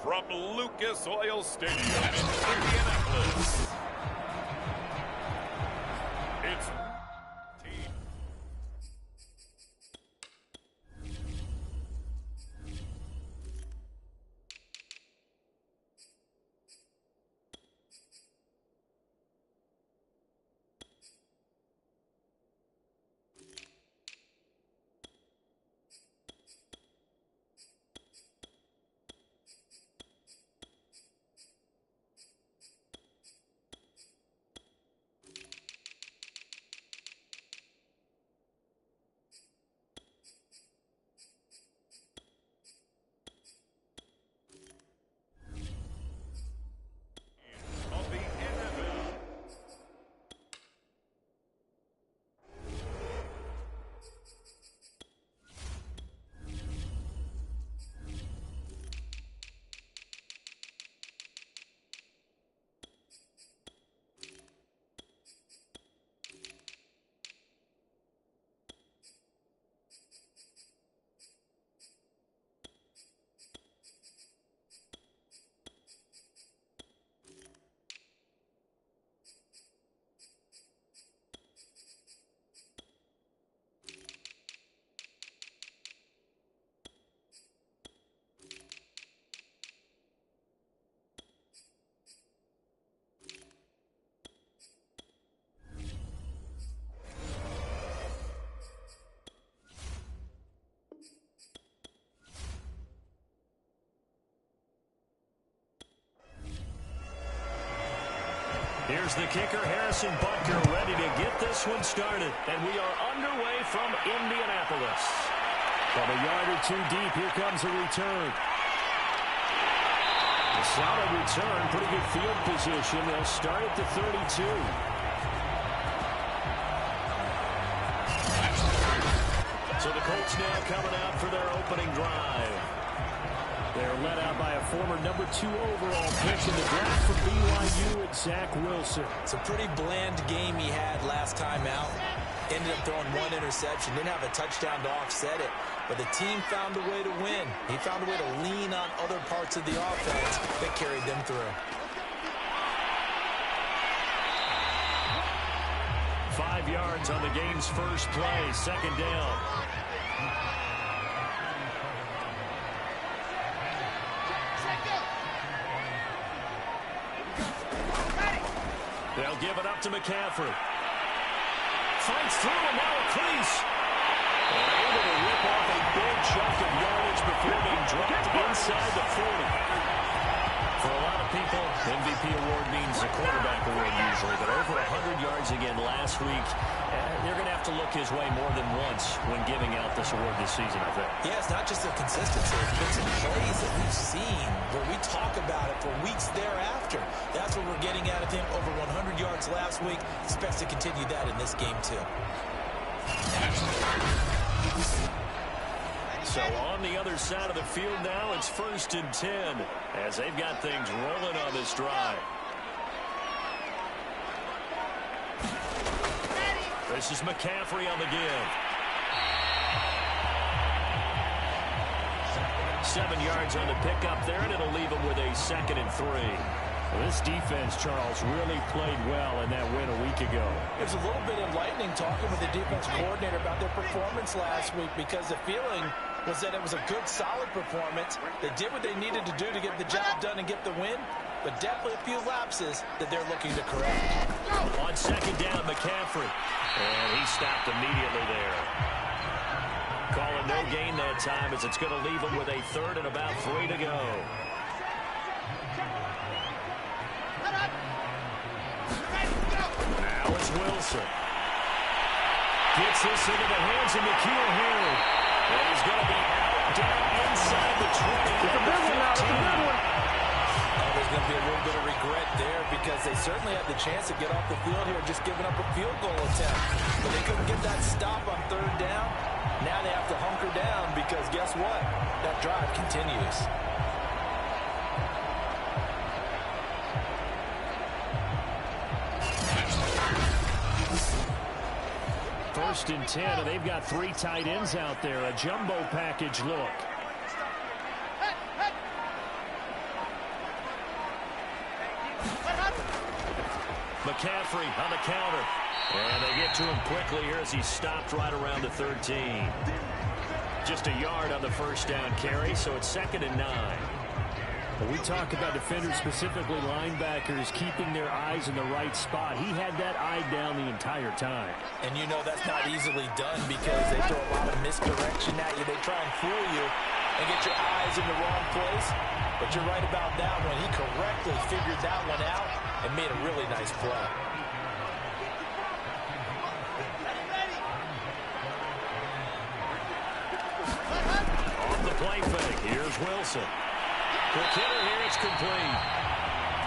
from Lucas Oil Stadium in Indianapolis, it's team. Here's the kicker, Harrison Butker, ready to get this one started. And we are underway from Indianapolis. From a yard or two deep, here comes a return. A solid return, pretty good field position. They'll start at the 32. So the Colts now coming out for their opening drive. They're led out by a former number 2 overall pick in the draft from BYU at Zach Wilson. It's a pretty bland game he had last time out. Ended up throwing 1 interception. Didn't have a touchdown to offset it. But the team found a way to win. He found a way to lean on other parts of the offense that carried them through. 5 yards on the game's first play, second down. They'll give it up to McCaffrey. Fights through, and now a crease. Able to rip off a big chunk of yardage before being dropped inside the 40. For a lot of people, MVP award means a quarterback award usually, but over 100 yards again last week. They're going to have to look his way more than once when giving out this award this season, I think. Yeah, it's not just the consistency. It's been some plays that we've seen where we talk about it for weeks thereafter. That's what we're getting out of him. Over 100 yards last week. Expects to continue that in this game, too. So on the other side of the field now, it's 1st and 10 as they've got things rolling on this drive. This is McCaffrey on the give. 7 yards on the pickup there, and it'll leave him with a 2nd and 3. Well, this defense, Charles, really played well in that win a week ago. It was a little bit enlightening talking with the defense coordinator about their performance last week because the feeling was that it was a good, solid performance. They did what they needed to do to get the job done and get the win, but definitely a few lapses that they're looking to correct. On 2nd down, McCaffrey. And he stopped immediately there. Calling no gain that time as it's going to leave him with a 3rd and about 3 to go. Now it's Wilson. Gets this into the hands of N'Keal Harry. And he's going to be out down inside the 20. It's a big one now. It's a big one. There's going to be a little bit of regret there because they certainly had the chance to get off the field here just giving up a field goal attempt. But they couldn't get that stop on 3rd down. Now they have to hunker down because guess what? That drive continues. First and 10, and they've got 3 tight ends out there. A jumbo package look. McCaffrey on the counter. And they get to him quickly here as he's stopped right around the 13. Just a yard on the first down carry, so it's 2nd and 9. When we talk about defenders, specifically linebackers, keeping their eyes in the right spot, he had that eye down the entire time. And you know that's not easily done because they throw a lot of misdirection at you. They try and fool you and get your eyes in the wrong place. But you're right about that one. He correctly figured that one out and made a really nice play. Off the play fake, here's Wilson. Quick hitter here, it's complete.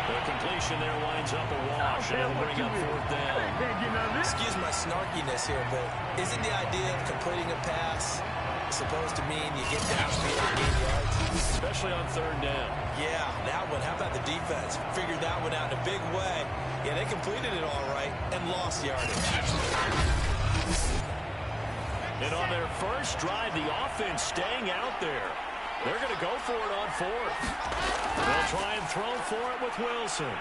The completion there winds up a wash, and it'll bring up 4th down. Excuse my snarkiness here, but isn't the idea of completing a pass supposed to mean you get downfield and gain yards? Especially on 3rd down. Yeah, that one. How about the defense? Figured that one out in a big way. Yeah, they completed it all right and lost yardage. And on their first drive, the offense staying out there. They're going to go for it on 4th. They'll try and throw for it with Wilson.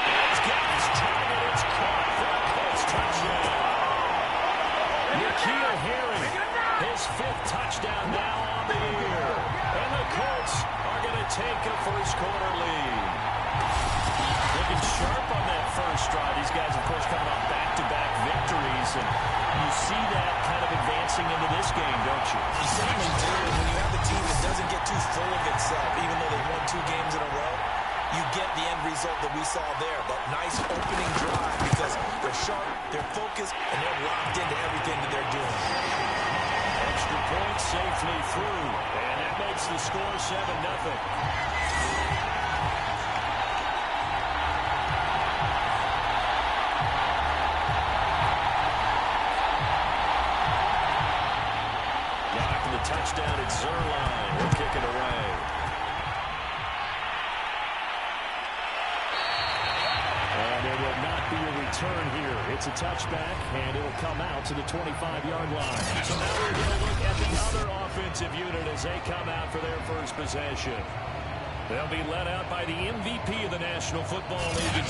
It's got his target. It's caught for a Colts touchdown. N'Keal Harry, his 5th touchdown now on the year. And the Colts are going to take a first-quarter lead. Looking sharp on that first drive. These guys, of course, coming off back-to-back victories. And you see that kind of advancing into this game, don't you? You certainly do. And when you have a team that doesn't get too full of itself, even though they've won 2 games in a row, you get the end result that we saw there. That nice opening drive because they're sharp, they're focused, and they're locked into everything that they're doing. Extra point safely through. And that makes the score 7-0. Touchdown at Zerline. We'll kick it away. And there will not be a return here. It's a touchback, and it'll come out to the 25-yard line. So now we're going to look at the other offensive unit as they come out for their first possession. They'll be led out by the MVP of the National Football League in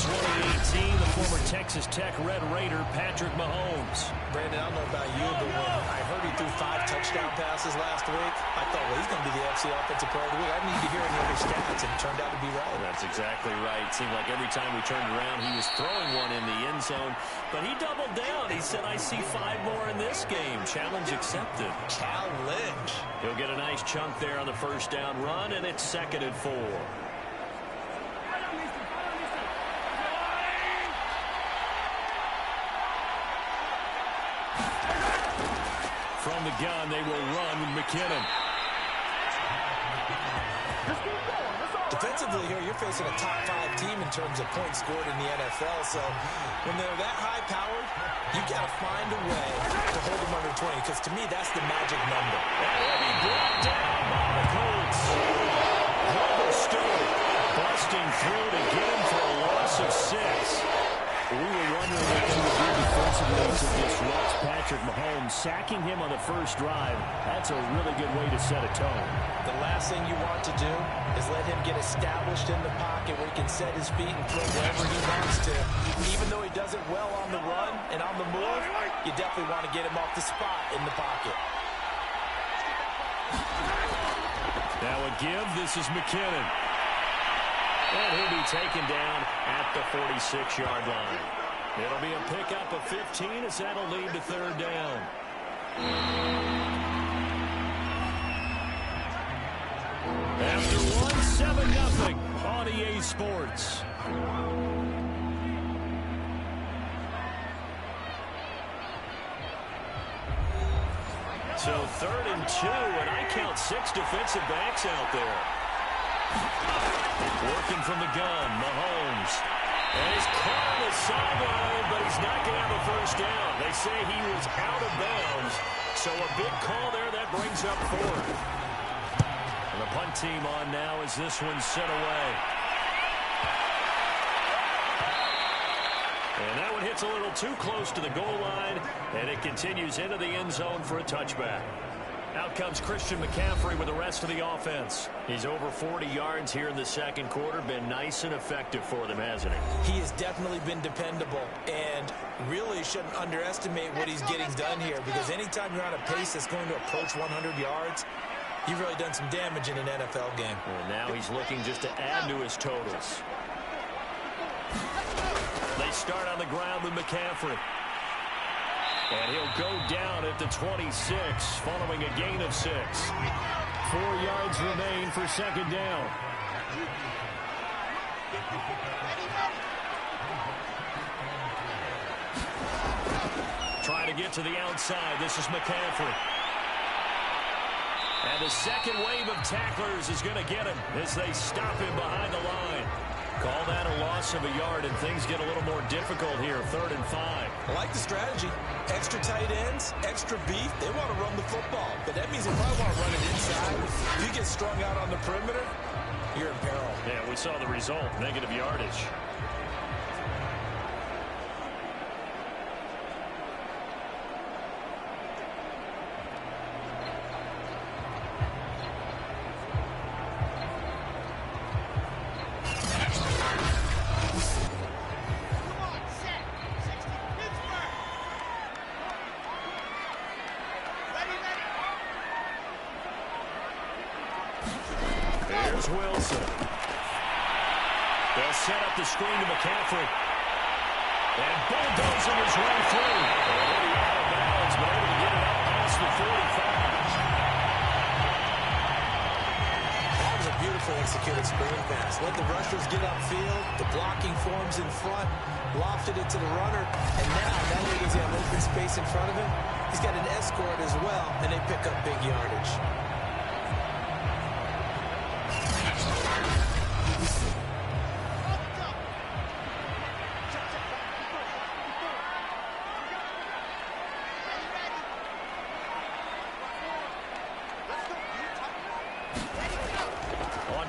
2018, the former Texas Tech Red Raider, Patrick Mahomes. Brandon, I don't know about you, but when I heard he threw 5 touchdown passes last week, I thought, well, he's going to be the FC Offensive Player of the Week. I didn't need to hear any other stats, and it turned out to be right. That's exactly right. It seemed like every time we turned around, he was throwing one in the end zone. But he doubled down. He said, I see 5 more in this game. Challenge accepted. Challenge. He'll get a nice chunk there on the first down run, and it's 2nd and 4. From the gun, they will run with McKinnon. Defensively here, you're facing a top 5 team in terms of points scored in the NFL. So when they're that high-powered, you got to find a way to hold them under 20. Because to me, that's the magic number. That will be brought down by the Colts. Holder Stewart busting through to get him for a loss of 6. We were wondering what they would do defensively to disrupt Patrick Mahomes. Sacking him on the first drive, that's a really good way to set a tone. The last thing you want to do is let him get established in the pocket where he can set his feet and throw wherever he wants to. Even though he does it well on the run and on the move, you definitely want to get him off the spot in the pocket. Now a give. This is McKinnon. And he'll be taken down at the 46-yard line. It'll be a pickup of 15 as that'll lead to 3rd down. After one, 7-0 on EA Sports. So 3rd and 2, and I count 6 defensive backs out there. Working from the gun, Mahomes. And he's caught on the sideline, but he's not going to have a first down. They say he was out of bounds, so a big call there that brings up 4th. And the punt team on now as this one's set away. And that one hits a little too close to the goal line, and it continues into the end zone for a touchback. Out comes Christian McCaffrey with the rest of the offense. He's over 40 yards here in the second quarter. Been nice and effective for them, hasn't he? He has definitely been dependable, and really shouldn't underestimate what he's getting done here, because anytime you're on a pace that's going to approach 100 yards, you've really done some damage in an NFL game. And now he's looking just to add to his totals. They start on the ground with McCaffrey. And he'll go down at the 26, following a gain of 6. 4 yards remain for second down. Trying to get to the outside. This is McCaffrey. And the second wave of tacklers is going to get him as they stop him behind the line. Call that a loss of a yard, and things get a little more difficult here, 3rd and 5. I like the strategy. Extra tight ends, extra beef. They want to run the football, but that means they probably want to run it inside. If you get strung out on the perimeter, you're in peril. Yeah, we saw the result, negative yardage. Here's Wilson. They'll set up the screen to McCaffrey. And bulldozing his way through. Already out of bounds, but able to get it out past the 45. That was a beautiful executed screen pass. Let the rushers get upfield. The blocking forms in front. Lofted it to the runner. And now, not only does he have open space in front of him, he's got an escort as well, and they pick up big yardage.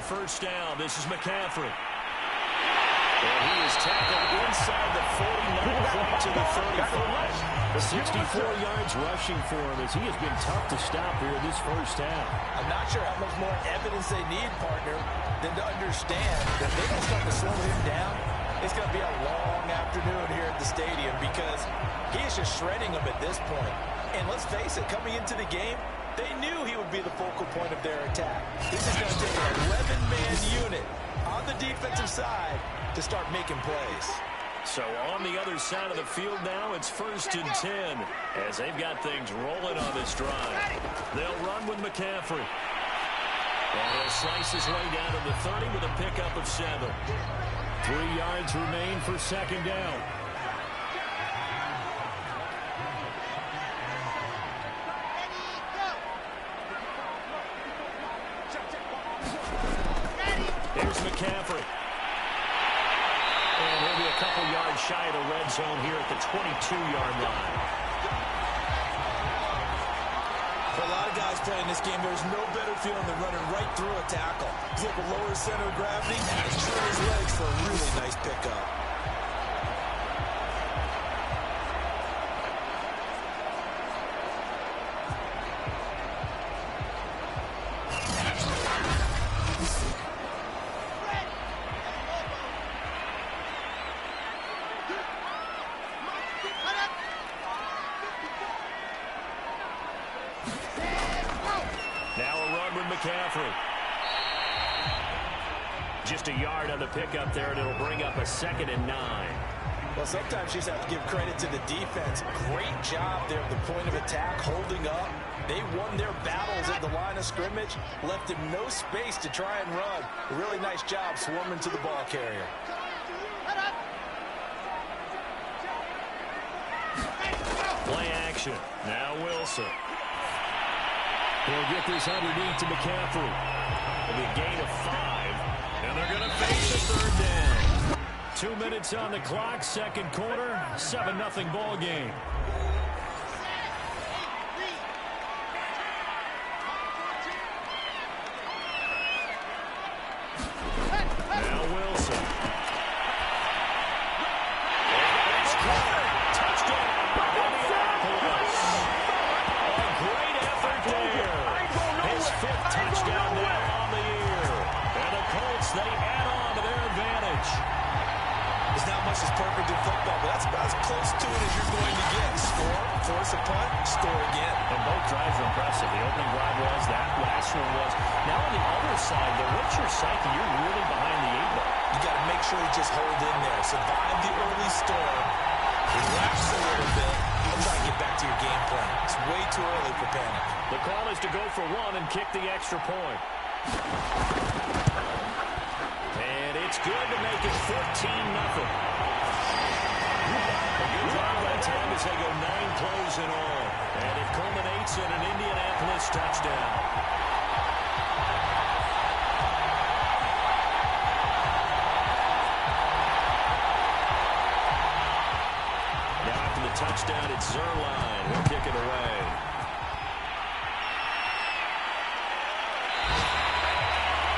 First down, this is McCaffrey. And he is tackled inside the 49 to the 35. 64 yards rushing for him as he has been tough to stop here in this first half. I'm not sure how much more evidence they need, partner, than to understand that if they don't start to slow him down, it's going to be a long afternoon here at the stadium, because he is just shredding them at this point. And let's face it, coming into the game, they knew he would be the focal point of their attack. This is going to take an 11-man unit on the defensive side to start making plays. So on the other side of the field now, it's 1st and 10 as they've got things rolling on this drive. They'll run with McCaffrey. And he'll slice his way down to the 30 with a pickup of 7. 3 yards remain for second down. Here's McCaffrey. And he'll be a couple yards shy of the red zone here at the 22-yard line. For a lot of guys playing this game, there's no better feeling than running right through a tackle. He's able to lower his center of gravity and turn his legs for a really nice pickup. McCaffrey. Just a yard on the pickup there, and it'll bring up a 2nd and 9. Well, sometimes you just have to give credit to the defense. Great job there at the point of attack, holding up. They won their battles at the line of scrimmage, left him no space to try and run. A really nice job swarming to the ball carrier. Play action. Now Wilson. He'll get this underneath to McCaffrey. It'll be a gain of 5, and they're going to face a 3rd down. 2 minutes on the clock, second quarter, 7-0 ball game. Now Wilson. It's caught. Touchdown, Indianapolis. A great effort there. classroom was. Now on the other side, though, what's your psyche? You're really behind the 8-ball. You got to make sure you just hold in there. Survive the early storm. Relax a little bit and try to get back to your game plan. It's way too early for panic. The call is to go for one and kick the extra point. And it's good to make it 14-0. A good drive by time as they go 9 plays in all. And it culminates in an Indianapolis touchdown. Now after the touchdown, it's Zerline who'll kick it away.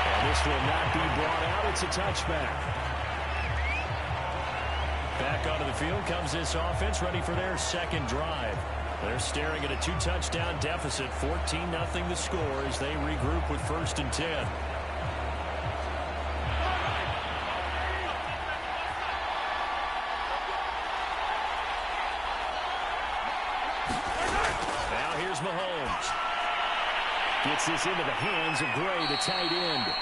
And this will not be brought out. It's a touchback. Back onto the field comes this offense, ready for their second drive. They're staring at a 2-touchdown deficit, 14-0 the score as they regroup with 1st and 10. Now here's Mahomes. Gets this into the hands of Gray, the tight end.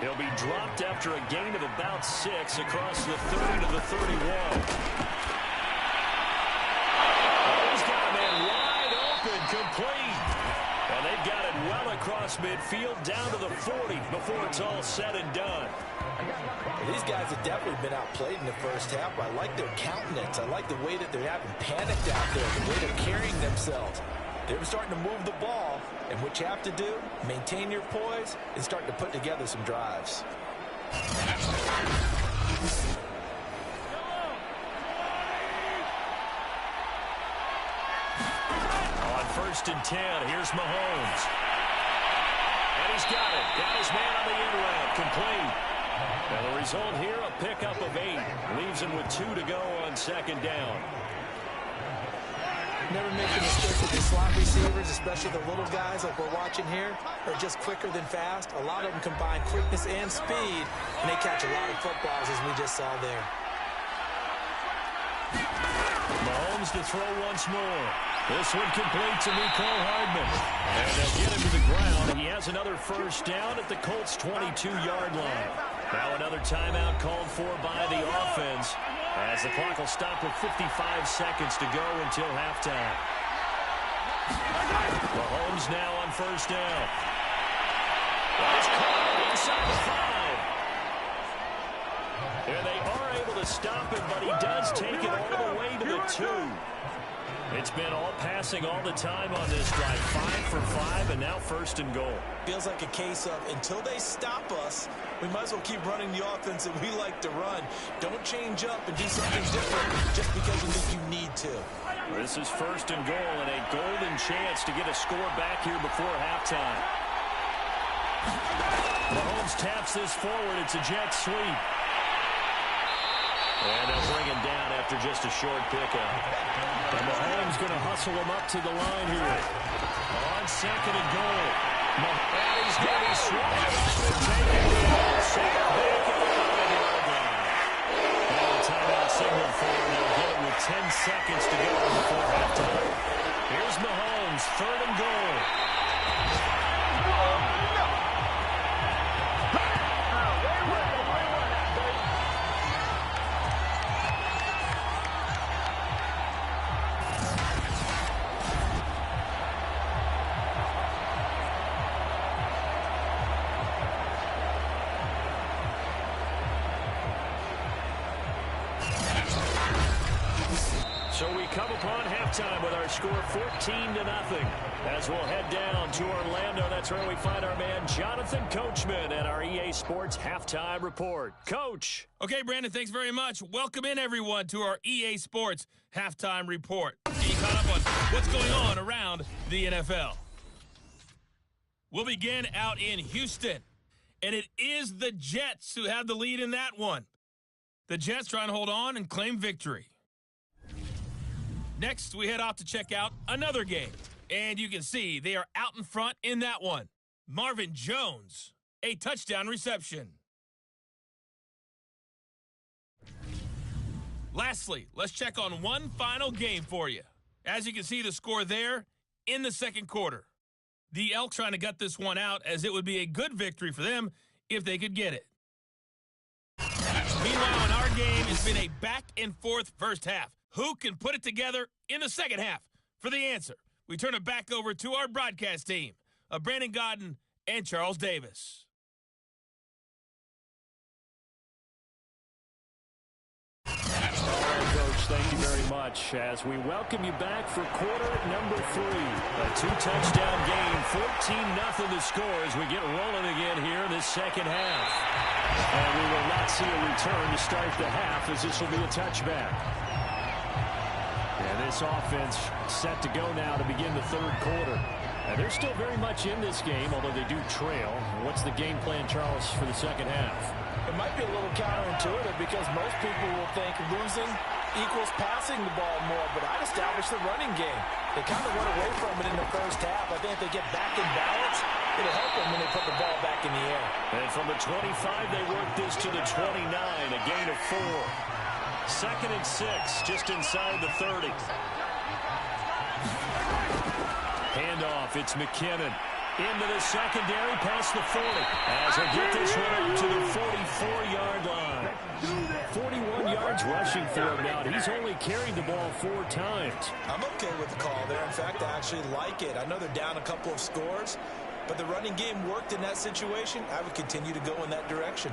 He'll be dropped after a gain of about 6 across the 30 to the 31. He's got a man wide open, complete. And they've got it well across midfield down to the 40 before it's all said and done. These guys have definitely been outplayed in the first half. I like their countenance. I like the way that they're having panicked out there, the way they're carrying themselves. They were starting to move the ball, and what you have to do, maintain your poise, and start to put together some drives. On 1st and 10, here's Mahomes. And he's got it. Got his man on the in route, complete. And the result here, a pickup of 8. Leaves him with 2 to go on 2nd down. Never make the mistake with the slot receivers, especially the little guys like we're watching here, are just quicker than fast. A lot of them combine quickness and speed, and they catch a lot of footballs, as we just saw there. Mahomes to throw once more. This one complete to Mecole Hardman. And they'll get him to the ground. He has another 1st down at the Colts' 22-yard line. Now another timeout called for by the offense, as the clock will stop with 55 seconds to go until halftime. Mahomes now on 1st down. He's caught inside the 5. And they are able to stop him, but he does take it all the way to the 2. It's been all passing all the time on this drive. 5 for 5, and now 1st and goal. Feels like a case of until they stop us, we might as well keep running the offense that we like to run. Don't change up and do something different just because you think you need to. This is 1st and goal and a golden chance to get a score back here before halftime. Mahomes taps this forward. It's a jet sweep. And they'll bring him down after just a short pickup. And Mahomes going to hustle him up to the line here. On 2nd and goal. And he's going to be swatted up and taken down. Sacked back at the 5-yard line. Now a timeout signal for him. They'll get it with 10 seconds to go before halftime. Here's Mahomes, 3rd and goal. So we come upon halftime with our score 14-0 as we'll head down to Orlando. That's where we find our man Jonathan Coachman at our EA Sports Halftime Report. Coach. Okay, Brandon, thanks very much. Welcome in, everyone, to our EA Sports Halftime Report. Get you caught up on what's going on around the NFL. We'll begin out in Houston, and it is the Jets who have the lead in that one. The Jets trying to hold on and claim victory. Next, we head off to check out another game. And you can see they are out in front in that one. Marvin Jones, a touchdown reception. Lastly, let's check on one final game for you. As you can see the score there in the second quarter. The Elk trying to gut this one out, as it would be a good victory for them if they could get it. Meanwhile, in our game, it's been a back-and-forth first half. Who can put it together in the second half? For the answer, we turn it back over to our broadcast team of Brandon Godden and Charles Davis. Coach, thank you very much as we welcome you back for quarter number 3. A 2-touchdown game, 14-0 the score as we get rolling again here in this second half. And we will not see a return to start the half as this will be a touchback. And this offense set to go now to begin the third quarter. And they're still very much in this game, although they do trail. What's the game plan, Charles, for the second half? It might be a little counterintuitive because most people will think losing equals passing the ball more, but I'd establish the running game. They kind of went away from it in the first half. I think if they get back in balance, it'll help them when they put the ball back in the air. And from the 25, they work this to the 29, a gain of 4. 2nd and 6, just inside the 30. Handoff, it's McKinnon. Into the secondary, past the 40. As he'll get this one up to the 44-yard line. 41 yards rushing for him now. He's only carried the ball 4 times. I'm okay with the call there. In fact, I actually like it. I know they're down a couple of scores, but the running game worked in that situation. I would continue to go in that direction.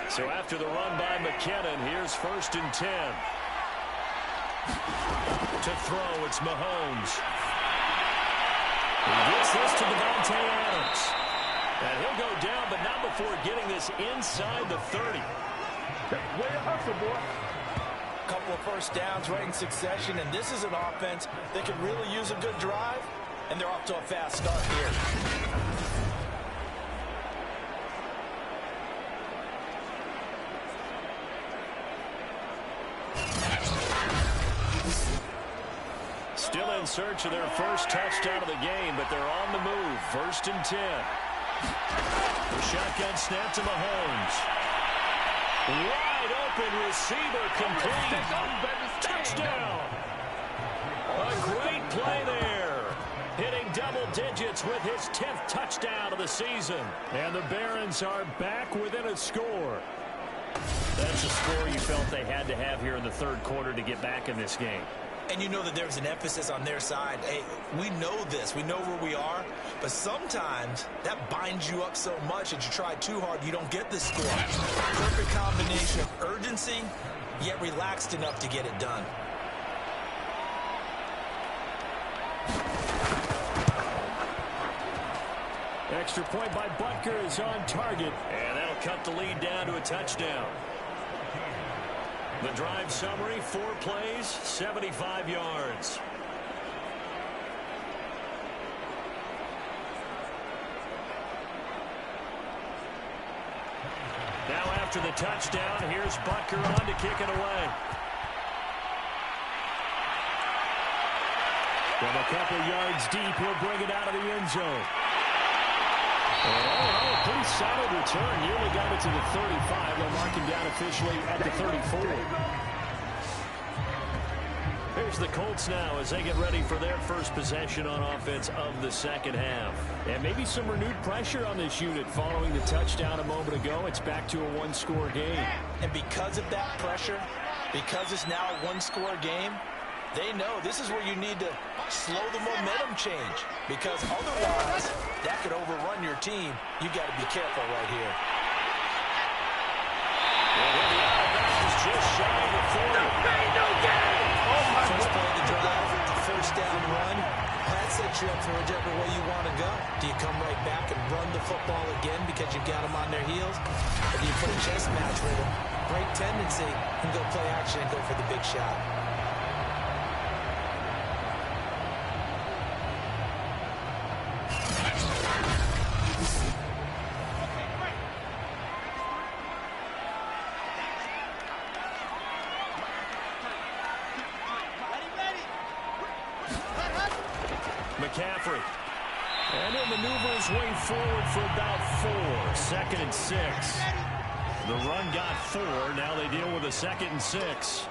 So after the run by McKinnon, here's 1st and 10. To throw, it's Mahomes. He gets this to Devontae Adams. And he'll go down, but not before getting this inside the 30. Way to hustle, boy. Couple of first downs right in succession, and this is an offense that could really use a good drive, and they're off to a fast start here. Still in search of their first touchdown of the game, but they're on the move. 1st and 10. The shotgun snap to Mahomes. Wide open receiver complete. Touchdown. A great play there. Hitting double digits with his 10th touchdown of the season. And the Barons are back within a score. That's a score you felt they had to have here in the third quarter to get back in this game. And you know that there's an emphasis on their side. Hey, we know this. We know where we are. But sometimes that binds you up so much that you try too hard, you don't get the score. Perfect combination of urgency, yet relaxed enough to get it done. Extra point by Butker is on target. And that'll cut the lead down to a touchdown. The drive summary, 4 plays, 75 yards. Now after the touchdown, here's Butker on to kick it away. From a couple yards deep, he'll bring it out of the end zone. And all in all, a pretty solid return. Nearly got it to the 35. They'll mark him down officially at the 34. Here's the Colts now as they get ready for their first possession on offense of the second half. And maybe some renewed pressure on this unit following the touchdown a moment ago. It's back to a 1-score game. And because of that pressure, because it's now a 1-score game, they know this is where you need to slow the momentum change, because otherwise that could overrun your team. You got to be careful right here. Well, just shy of the 40. First play of the drive, first down run. That sets you up for whichever way you want to go. Do you come right back and run the football again because you've got them on their heels? Or do you play chess match with them? Great tendency, and go play action and go for the big shot. And he'll maneuver his way forward for about 4. 2nd and 6. The run got 4. Now they deal with a 2nd and 6.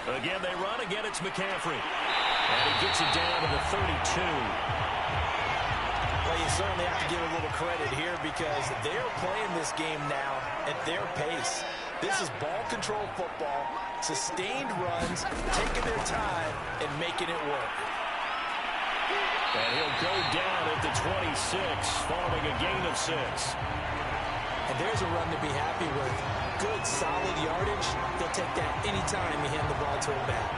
Again, they run. Again, it's McCaffrey. And he gets it down to the 32. Well, you certainly have to give a little credit here because they're playing this game now at their pace. This is ball control football, sustained runs, taking their time, and making it work. And he'll go down at the 26, following a gain of 6. And there's a run to be happy with. Good, solid yardage. They'll take that anytime you hand the ball to him back.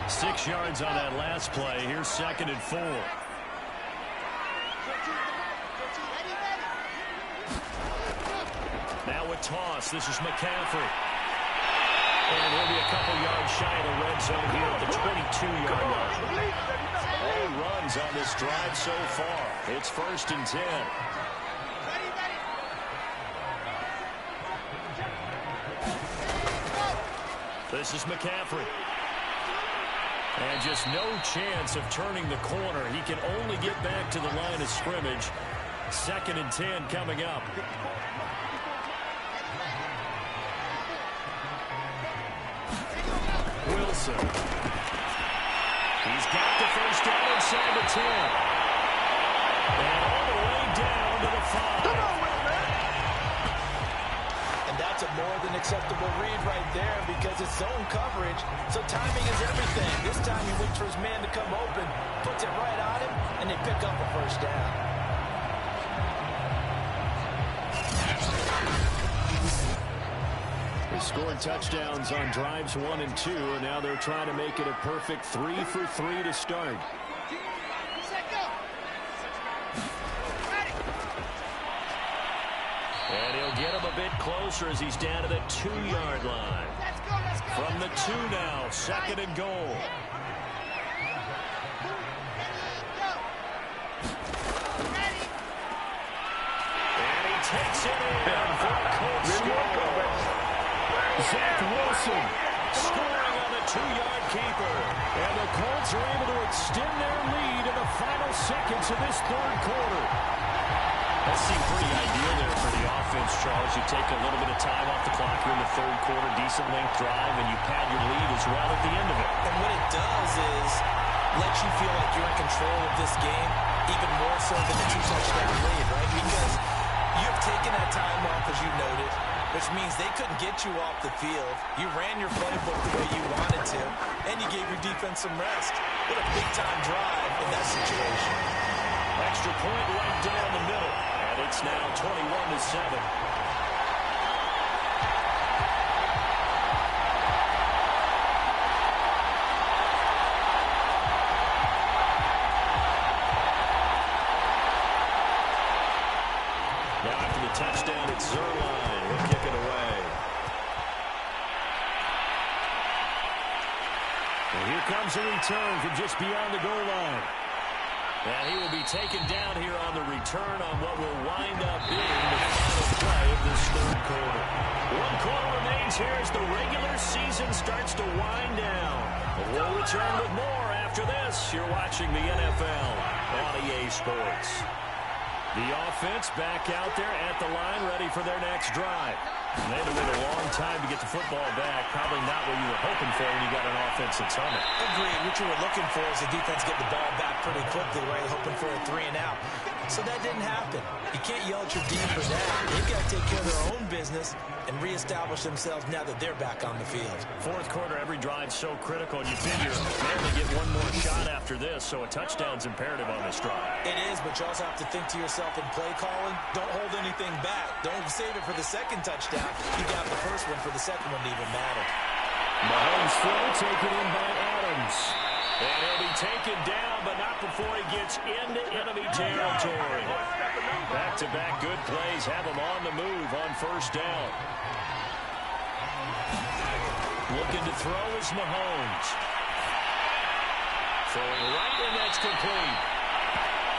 Six yards on that last play. Here's 2nd and 4. Now a toss. This is McCaffrey. And he'll be a couple yards shy of the red zone here at the 22-yard line. All runs on this drive so far. It's 1st and 10. This is McCaffrey. And just no chance of turning the corner. He can only get back to the line of scrimmage. 2nd and 10 coming up. Wilson. He's got the first down inside the 10. And all the way down to the 5. And that's a more than acceptable read right there because it's zone coverage, so timing is everything. This time he waits for his man to come open, puts it right on him, and they pick up a first down. They scored touchdowns on drives 1 and 2, and now they're trying to make it a perfect 3 for 3 to start. And he'll get him a bit closer as he's down to the 2-yard line. From the 2 now, 2nd and goal. And he takes it in for a Colts score. Zach Wilson scoring on the 2-yard keeper. And the Colts are able to extend their lead in the final seconds of this 3rd quarter. That seemed pretty ideal there for the offense, Charles. You take a little bit of time off the clock here in the 3rd quarter, decent length drive, and you pad your lead as well at the end of it. And what it does is let you feel like you're in control of this game, even more so than a 2-touchdown lead, right? Because you've taken that time off, as you noted, which means they couldn't get you off the field. You ran your playbook the way you wanted to, and you gave your defense some rest. What a big-time drive in that situation. Extra point right down the middle. And it's now 21-7. Now after the touchdown, it's Zerline. He'll kick it away. And here comes a return from just beyond the goal line. And he will be taken down here on the return on what will wind up being the final play of this 3rd quarter. 1 quarter remains here as the regular season starts to wind down. But we'll return with more after this. You're watching the NFL on EA Sports. The offense back out there at the line, ready for their next drive. And they had to wait a long time to get the football back. Probably not what you were hoping for when you got an offense that's humming. Agreed. What you were looking for is the defense get the ball back pretty quickly, right? Hoping for a 3 and out. So that didn't happen. You can't yell at your team for that. They've got to take care of their own business and reestablish themselves now that they're back on the field. 4th quarter, every drive's so critical, and you figure they only get one more shot after this, so a touchdown's imperative on this drive. It is, but you also have to think to yourself in play calling, don't hold anything back. Don't save it for the 2nd touchdown. You got the 1st one for the 2nd one to even matter. Mahomes throw taken in by Adams. And he'll be taken down, but not before he gets into enemy territory. Back-to-back good plays have him on the move on 1st down. Looking to throw is Mahomes. Throwing right, and that's complete.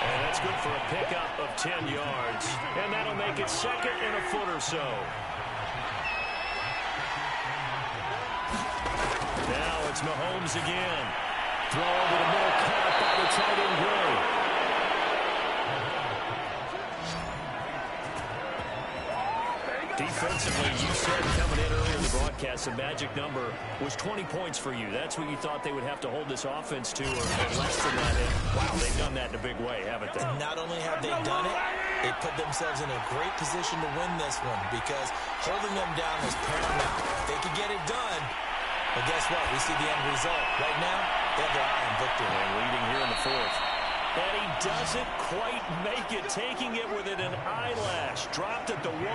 And that's good for a pickup of 10 yards. And that'll make it second and a foot or so. Now it's Mahomes again. Throw over the middle, caught by the tight end Gray. Defensively, you said coming in earlier in the broadcast, the magic number was 20 points for you. That's what you thought they would have to hold this offense to, or less than that. And, wow, they've done that in a big way, haven't they? And not only have they done it, they put themselves in a great position to win this one because holding them down is paramount. If they could get it done, well, guess what? We see the end result. Right now, they have their eye on victory. And leading here in the fourth. And he doesn't quite make it, taking it within an eyelash. Dropped at the 1.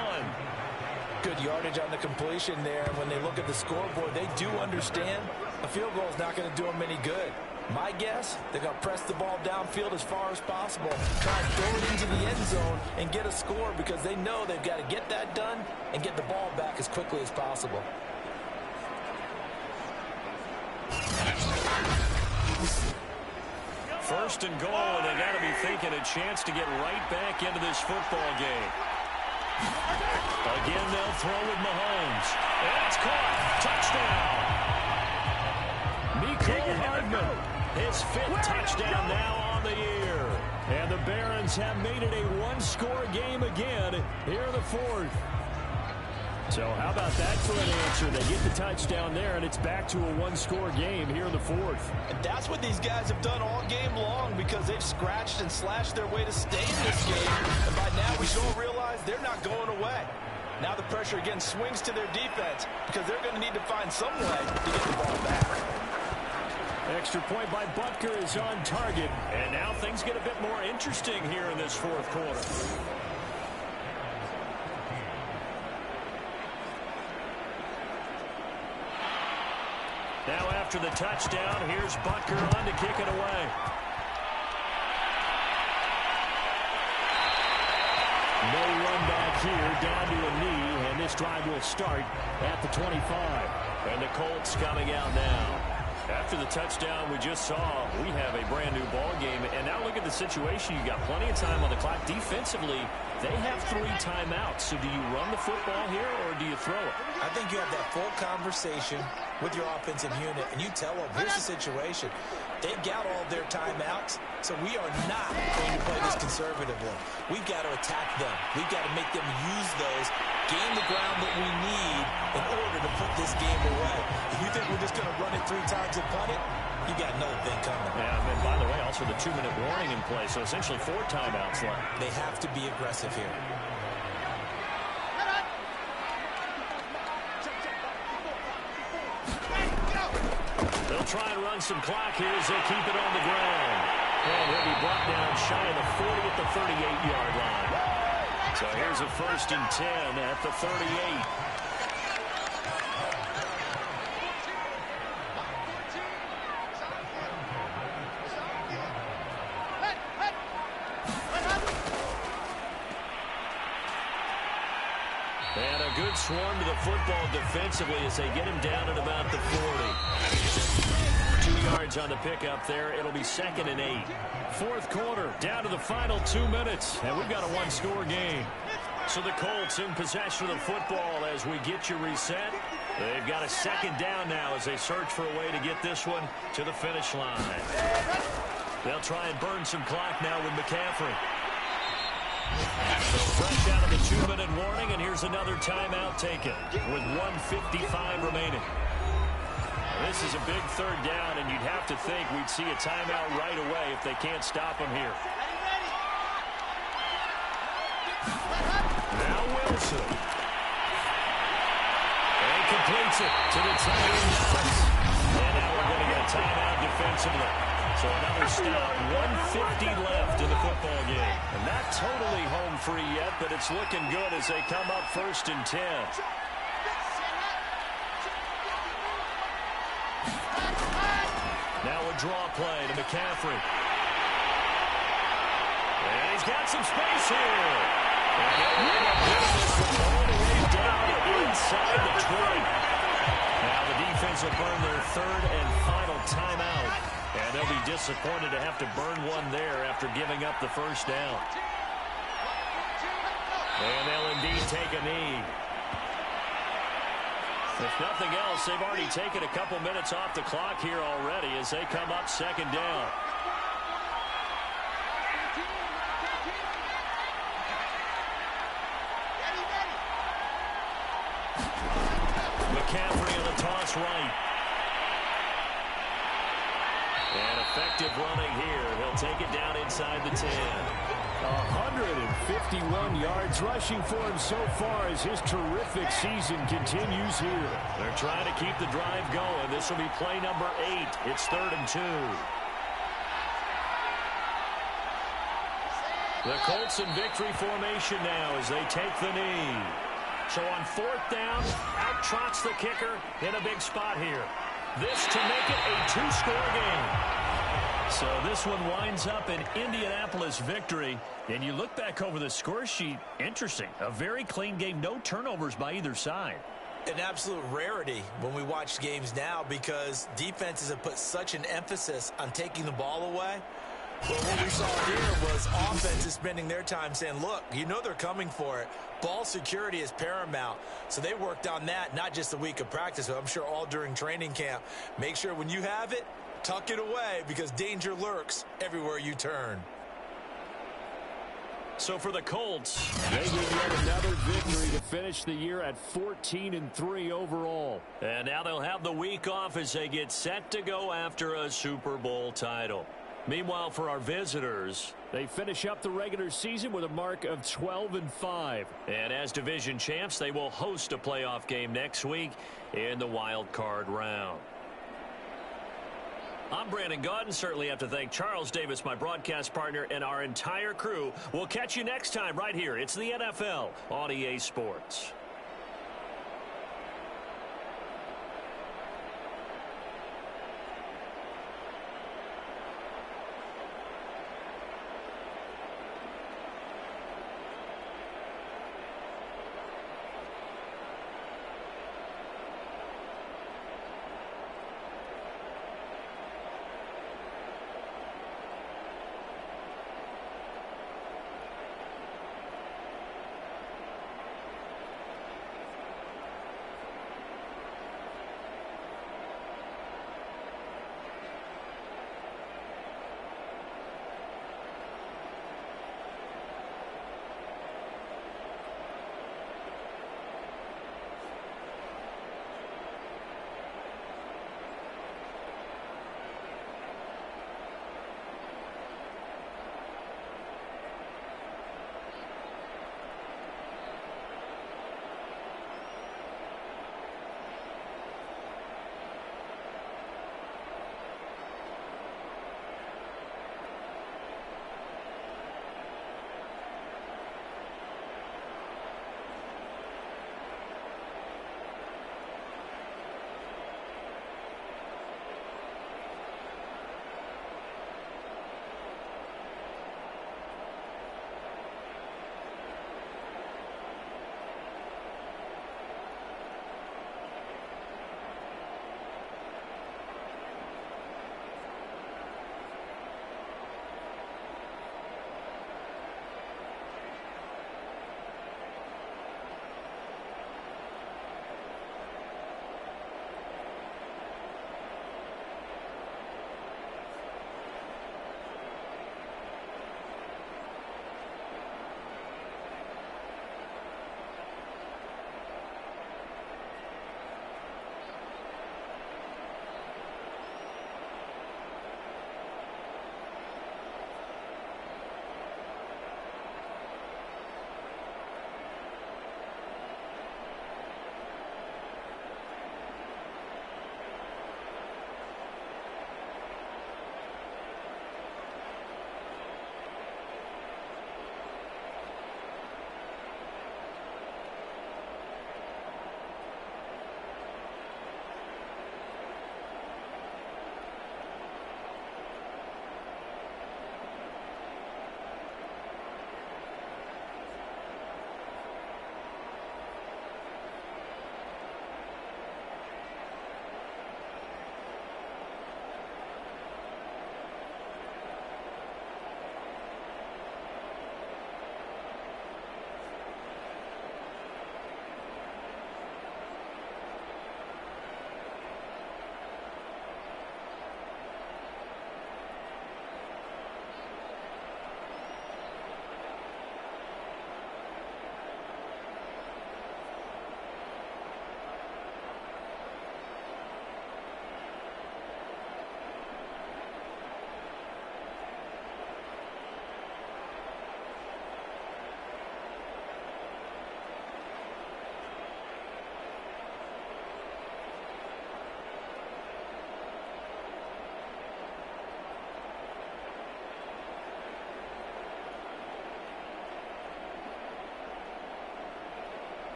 Good yardage on the completion there. And when they look at the scoreboard, they do understand a field goal is not going to do them any good. My guess, they're going to press the ball downfield as far as possible, try and throw it into the end zone and get a score because they know they've got to get that done and get the ball back as quickly as possible. First and goal, and they got to be thinking a chance to get right back into this football game. Again, they'll throw with Mahomes. And it's caught. Touchdown. Mecole Hardman, his 5th touchdown now on the year. And the Barons have made it a one-score game again here in the fourth. So how about that for an answer? They get the touchdown there, and it's back to a one-score game here in the fourth. And that's what these guys have done all game long because they've scratched and slashed their way to stay in this game. And by now we should all realize they're not going away. Now the pressure again swings to their defense because they're going to need to find some way to get the ball back. Extra point by Butker is on target. And now things get a bit more interesting here in this fourth quarter. Now after the touchdown, here's Butker on to kick it away. No run back here, down to a knee, and this drive will start at the 25. And the Colts coming out now. After the touchdown we just saw, we have a brand new ball game. And now look at the situation. You got plenty of time on the clock. Defensively, they have 3 timeouts. So do you run the football here or do you throw it? I think you have that full conversation with your offensive unit, and you tell them, here's the situation. They've got all their timeouts, so we are not going to play this conservatively. We've got to attack them. We've got to make them use those, gain the ground that we need in order to put this game away. If you think we're just going to run it 3 times and punt it, you got another thing coming. Yeah, and by the way, also the 2-minute warning in play, so essentially 4 timeouts left. They have to be aggressive here. They'll try and run some clock here as they keep it on the ground. And he'll be brought down shy of the 40 at the 38-yard line. So here's a 1st and 10 at the 38. And a good swarm to the football defensively as they get him down at about the 40. 2 yards on the pickup there. It'll be 2nd and 8. Fourth quarter, down to the final 2 minutes, and we've got a one-score game. So the Colts in possession of the football as we get you reset. They've got a 2nd down now as they search for a way to get this one to the finish line. They'll try and burn some clock now with McCaffrey. So fresh out of the 2-minute warning, and here's another timeout taken with 1:55 remaining. Now, this is a big 3rd down, and you'd have to think we'd see a timeout right away if they can't stop him here. Now Wilson. And completes it to the tight end. And now we're going to get a timeout defensively. So another stop, 1:50 left in the football game. And not totally home free yet, but it's looking good as they come up 1st and 10. Now a draw play to McCaffrey. And he's got some space here. And he'll end up getting this one all the way down inside the 20. Now the defense will burn their 3rd and final timeout. And And they'll be disappointed to have to burn one there after giving up the first down. And they'll indeed take a knee. If nothing else, they've already taken a couple minutes off the clock here already as they come up second down. McCaffrey on the toss right. And effective running here. He'll take it down inside the 10. 151 yards rushing for him so far as his terrific season continues here. They're trying to keep the drive going. This will be play number 8. It's 3rd and 2. The Colts in victory formation now as they take the knee. So on 4th down, out trots the kicker in a big spot here. This to make it a 2-score game. So this one winds up an Indianapolis victory. And you look back over the score sheet, interesting. A very clean game, no turnovers by either side. An absolute rarity when we watch games now because defenses have put such an emphasis on taking the ball away. Well, what we saw here was offenses spending their time saying, look, you know they're coming for it. Ball security is paramount. So they worked on that, not just a week of practice, but I'm sure all during training camp. Make sure when you have it, tuck it away because danger lurks everywhere you turn. So for the Colts, they get yet another victory to finish the year at 14-3 overall. And now they'll have the week off as they get set to go after a Super Bowl title. Meanwhile, for our visitors, they finish up the regular season with a mark of 12-5. And as division champs, they will host a playoff game next week in the wild card round. I'm Brandon Gaudin. Certainly have to thank Charles Davis, my broadcast partner, and our entire crew. We'll catch you next time right here. It's the NFL on EA Sports.